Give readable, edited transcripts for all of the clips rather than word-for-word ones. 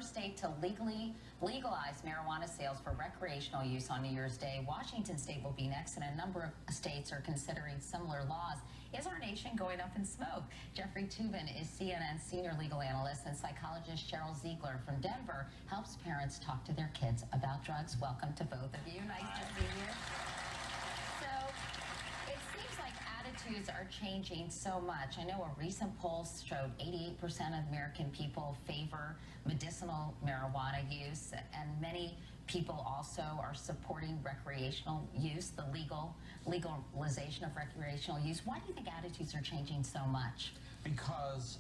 first state to legalize marijuana sales for recreational use on New Year's Day. Washington state will be next, and a number of states are considering similar laws. Is our nation going up in smoke? Jeffrey Toobin is CNN's senior legal analyst, and psychologist Sheryl Ziegler from Denver helps parents talk to their kids about drugs. Welcome to both of you. Nice to see you. So it seems like attitudes are changing so much. I know a recent poll showed 88% of American people favor medicinal marijuana use, and many people also are supporting recreational use, the legalization of recreational use. Why do you think attitudes are changing so much? Because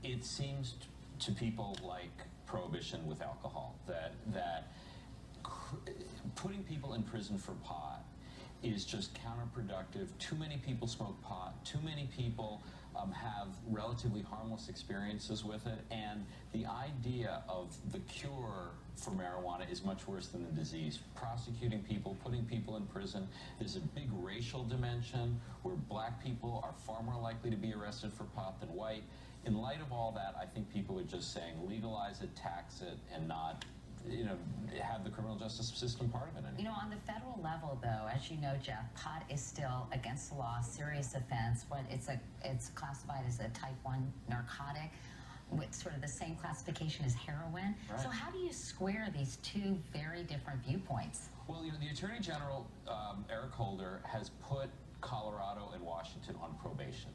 it seems to people like prohibition with alcohol, that putting people in prison for pot is just counterproductive. Too many people smoke pot. Too many people have relatively harmless experiences with it. And the idea of the cure for marijuana is much worse than the disease. Prosecuting people, putting people in prison. There's a big racial dimension where black people are far more likely to be arrested for pot than white. In light of all that, I think people are just saying legalize it, tax it, and not, have the criminal justice system part of it anymore. On the federal level, though, as you know, Jeff, pot is still against the law, serious offense. It's classified as a type 1 narcotic with sort of the same classification as heroin. Right. So how do you square these two very different viewpoints? Well, the Attorney General, Eric Holder, has put Colorado and Washington on probation.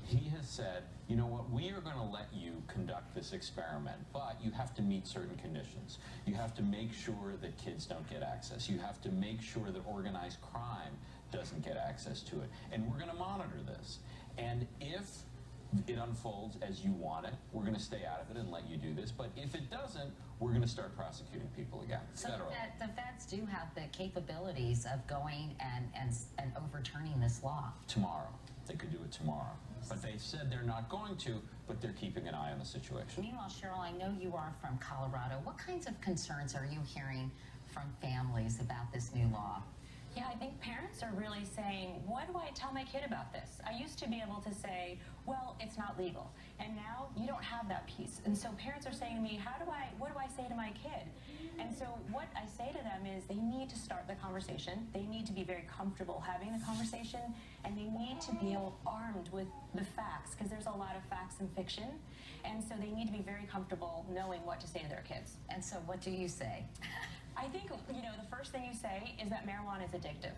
He has said, you know what, we are going to let you conduct this experiment, but you have to meet certain conditions. You have to make sure that kids don't get access. You have to make sure that organized crime doesn't get access to it. And we're going to monitor this. And if it unfolds as you want it, we're going to stay out of it and let you do this. But if it doesn't, we're going to start prosecuting people again. So the feds do have the capabilities of going and overturning this law. Tomorrow. They could do it tomorrow. But they said they're not going to, but they're keeping an eye on the situation. Meanwhile, Sheryl, I know you are from Colorado. What kinds of concerns are you hearing from families about this new law? Yeah, I think parents are really saying, what do I tell my kid about this? I used to be able to say, well, it's not legal. And now you don't have that piece. And so parents are saying to me, what do I say to my kid? And so what I say to them is they need to start the conversation. They need to be very comfortable having the conversation, and they need to be armed with the facts, because there's a lot of facts and fiction. And so they need to be very comfortable knowing what to say to their kids. And so what do you say? I think, the first thing you say is that marijuana is addictive.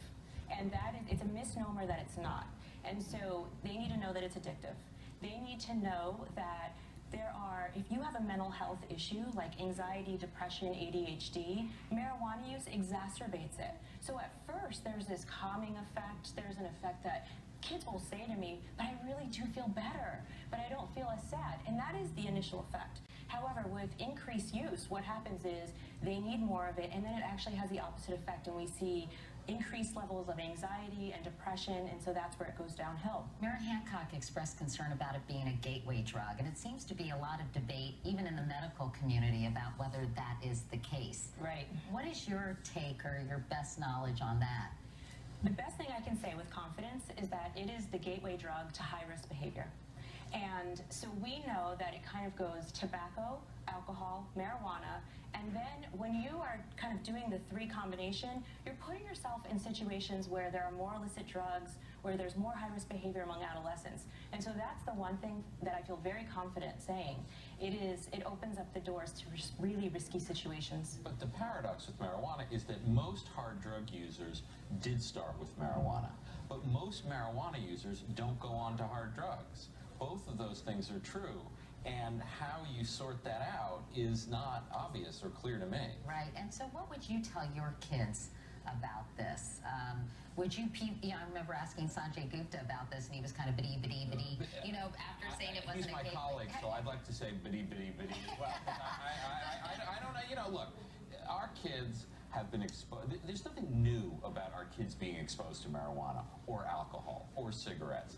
And it's a misnomer that it's not. And so they need to know that it's addictive. They need to know that if you have a mental health issue like anxiety, depression, ADHD, marijuana use exacerbates it. So at first there's this calming effect, there's an effect that kids will say to me, but I really do feel better, but I don't feel as sad. And that is the initial effect. However, with increased use, what happens is they need more of it, and then it actually has the opposite effect, and we see increased levels of anxiety and depression, and so that's where it goes downhill. Mayor Hancock expressed concern about it being a gateway drug, and it seems to be a lot of debate, even in the medical community, about whether that is the case. Right. What is your take or your best knowledge on that? The best thing I can say with confidence is that it is the gateway drug to high-risk behavior. And so we know that it kind of goes tobacco, alcohol, marijuana, and then when you are kind of doing the three combination, you're putting yourself in situations where there are more illicit drugs, where there's more high-risk behavior among adolescents. And so that's the one thing that I feel very confident saying. It opens up the doors to really risky situations. But the paradox with marijuana is that most hard drug users did start with marijuana. But most marijuana users don't go on to hard drugs. Both of those things are true, and how you sort that out is not obvious or clear to me. Right, and so what would you tell your kids about this? Would you, I remember asking Sanjay Gupta about this, and he was kind of bitty, after saying it wasn't He's my colleague, so I'd like to say bitty as well. I don't know, look, our kids have been exposed. There's nothing new about our kids being exposed to marijuana or alcohol or cigarettes.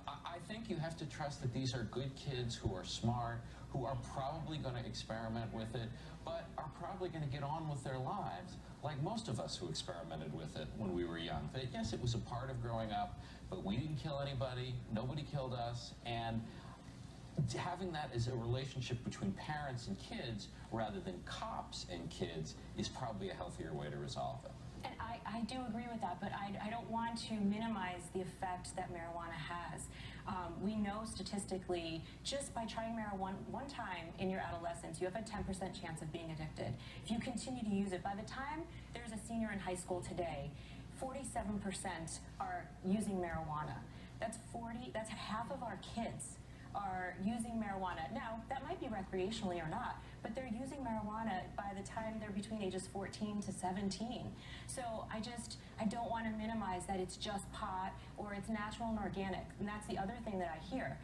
I think you have to trust that these are good kids who are smart, who are probably going to experiment with it, but are probably going to get on with their lives, like most of us who experimented with it when we were young. That, yes, it was a part of growing up, but we didn't kill anybody, nobody killed us, and having that as a relationship between parents and kids rather than cops and kids is probably a healthier way to resolve it. And I do agree with that, but I don't want to minimize the effect that marijuana has. We know statistically, just by trying marijuana one time in your adolescence, you have a 10% chance of being addicted. If you continue to use it, by the time there's a senior in high school today, 47% are using marijuana. That's half of our kids are using marijuana. Now, that might be recreationally or not, but they're using marijuana by the time they're between ages 14 to 17. So I don't want to minimize that it's just pot or it's natural and organic. And that's the other thing that I hear.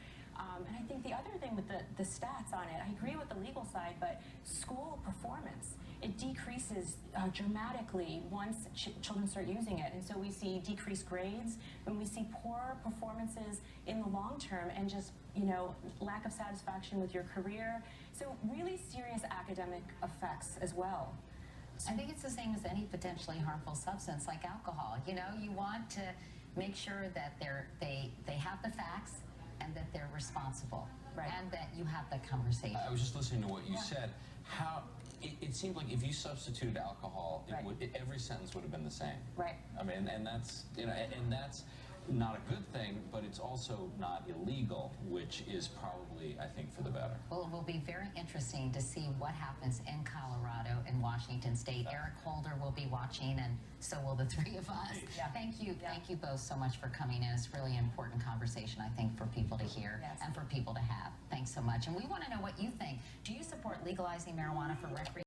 And I think the other thing with the stats on it, I agree with the legal side, but school performance, it decreases dramatically once children start using it. And so we see decreased grades, and we see poor performances in the long term, and just, lack of satisfaction with your career. So really serious academic effects as well. I think it's the same as any potentially harmful substance like alcohol. You want to make sure that they have the facts and that they're responsible, right, and that you have the conversation. I was just listening to what you said. How it seemed like if you substituted alcohol, every sentence would have been the same. Right. I mean, and that's and that's not a good thing, but it's also not illegal, which is probably, I think, for the better. Well, it will be very interesting to see what happens in Colorado and Washington State. Eric Holder will be watching, and so will the three of us. Yeah. Thank you both so much for coming in. It's really an important conversation, I think, for people to hear and for people to have. Thanks so much. And we want to know what you think. Do you support legalizing marijuana for recreation?